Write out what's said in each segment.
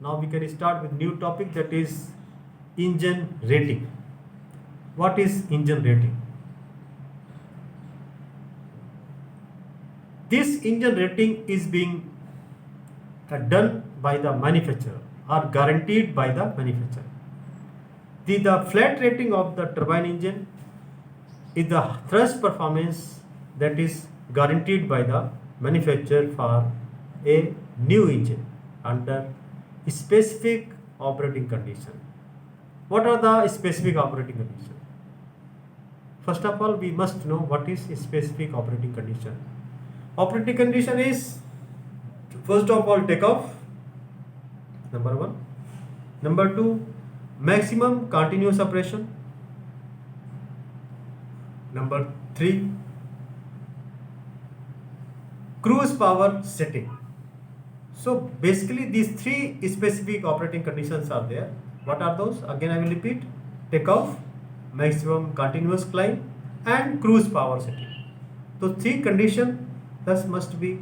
Now we can start with new topic, that is engine rating. What is engine rating? This engine rating is being done by the manufacturer or guaranteed by the manufacturer. The flat rating of the turbine engine is the thrust performance that is guaranteed by the manufacturer for a new engine under specific operating condition. What are the specific operating conditions? First of all, we must know what is specific operating condition. Operating condition is, first of all, takeoff, number one. Number two, maximum continuous operation. Number three, cruise power setting. So basically these three specific operating conditions are there. What are those? Again I will repeat: takeoff, maximum continuous climb, and cruise power setting. So three conditions thus must be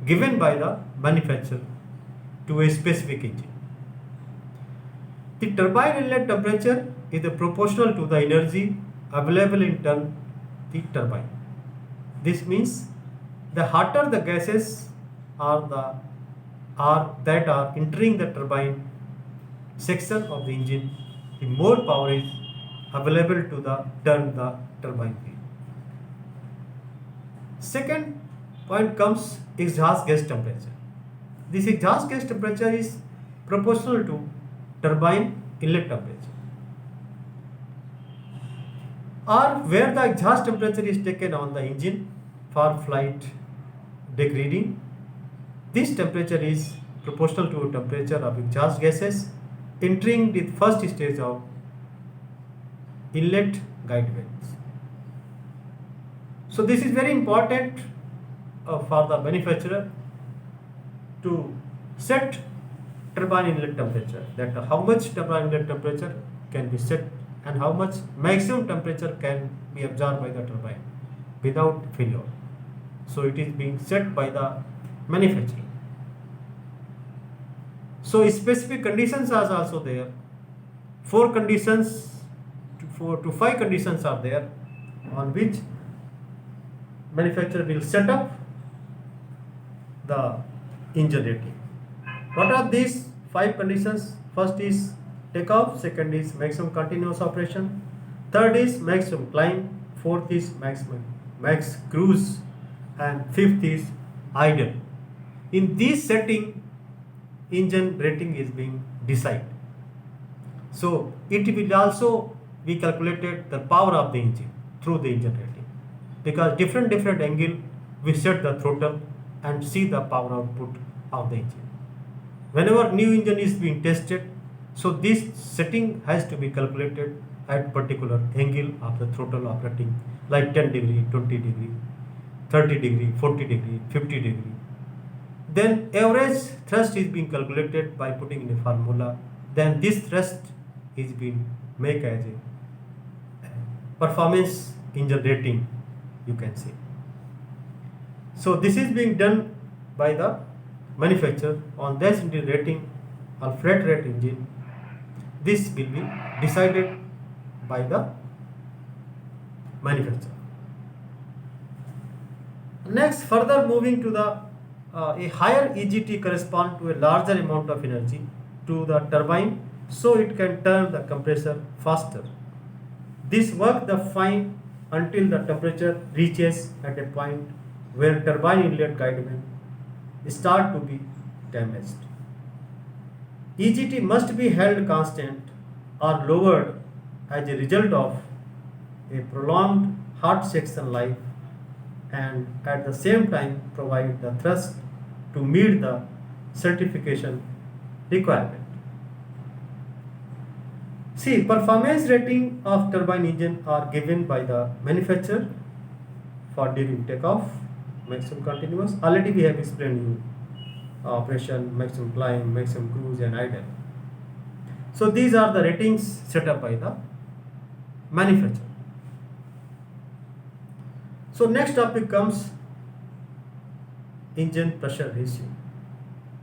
given by the manufacturer to a specific engine. The turbine inlet temperature is proportional to the energy available in the turbine. This means the hotter the gases are that are entering the turbine section of the engine, the more power is available to turn the turbine wheel. Second point comes exhaust gas temperature. This exhaust gas temperature is proportional to turbine inlet temperature, or where the exhaust temperature is taken on the engine for flight deck reading. This temperature is proportional to temperature of exhaust gases entering the first stage of inlet guide vanes. So this is very important for the manufacturer to set turbine inlet temperature, that how much turbine inlet temperature can be set and how much maximum temperature can be absorbed by the turbine without failure. So it is being set by the manufacturer. So specific conditions are also there. 4 conditions to 5 conditions are there on which manufacturer will set up the engine rating. What are these 5 conditions? First is takeoff, second is maximum continuous operation, third is maximum climb, fourth is max cruise, and fifth is idle. In this setting, engine rating is being decided. So it will also be calculated the power of the engine through the engine rating, because different angle we set the throttle and see the power output of the engine. Whenever new engine is being tested, so this setting has to be calculated at particular angle of the throttle operating, like 10 degree, 20 degree, 30 degree, 40 degree, 50 degree. Then average thrust is being calculated by putting in a formula. Then this thrust is being made as a performance engine rating, you can say. So this is being done by the manufacturer on this engine rating or flat rate engine. This will be decided by the manufacturer. Next, further moving to the a higher EGT correspond to a larger amount of energy to the turbine, so it can turn the compressor faster. This work the fine until the temperature reaches at a point where turbine inlet guide vane start to be damaged. EGT must be held constant or lowered as a result of a prolonged hot section life, and at the same time provide the thrust to meet the certification requirement. See, performance rating of turbine engine are given by the manufacturer for during takeoff, maximum continuous. Already we have explained you operation, maximum climb, maximum cruise, and idle. So these are the ratings set up by the manufacturer. So next topic comes engine pressure ratio,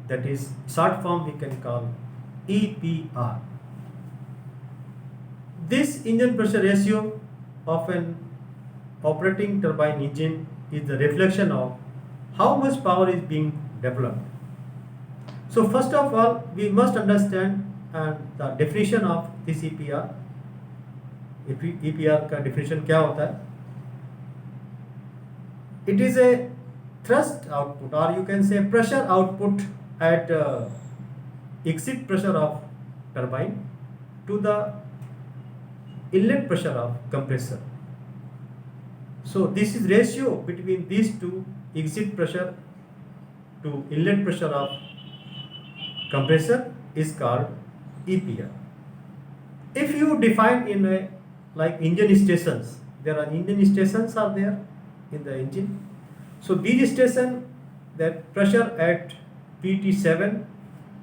that is short form we can call EPR. This engine pressure ratio of an operating turbine engine is the reflection of how much power is being developed. So first of all, we must understand the definition of this EPR. EPR का definition क्या होता है? It is a thrust output, or you can say pressure output at exit pressure of turbine to the inlet pressure of compressor. So this is ratio between these two, exit pressure to inlet pressure of compressor, is called EPR. If you define in a like engine stations, there are engine stations are there in the engine. So these station, that pressure at PT7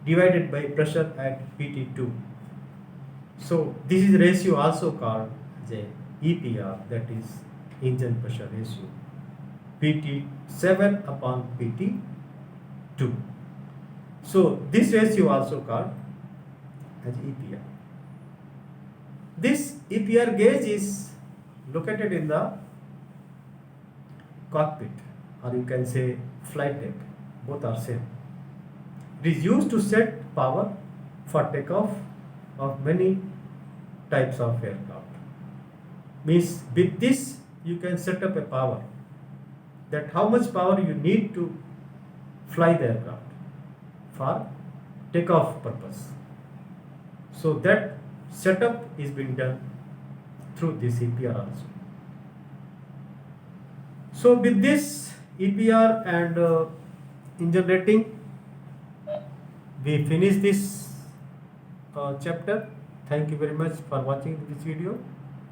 divided by pressure at PT2. So this is ratio also called the EPR, that is engine pressure ratio, PT7 upon PT2. So this ratio also called as EPR. This EPR gauge is located in the cockpit, or you can say flight deck, both are same. It is used to set power for takeoff of many types of aircraft. Means with this you can set up a power, that how much power you need to fly the aircraft for takeoff purpose. So that setup is being done through this EPR also. So with this EPR and engine rating, we finish this chapter. Thank you very much for watching this video.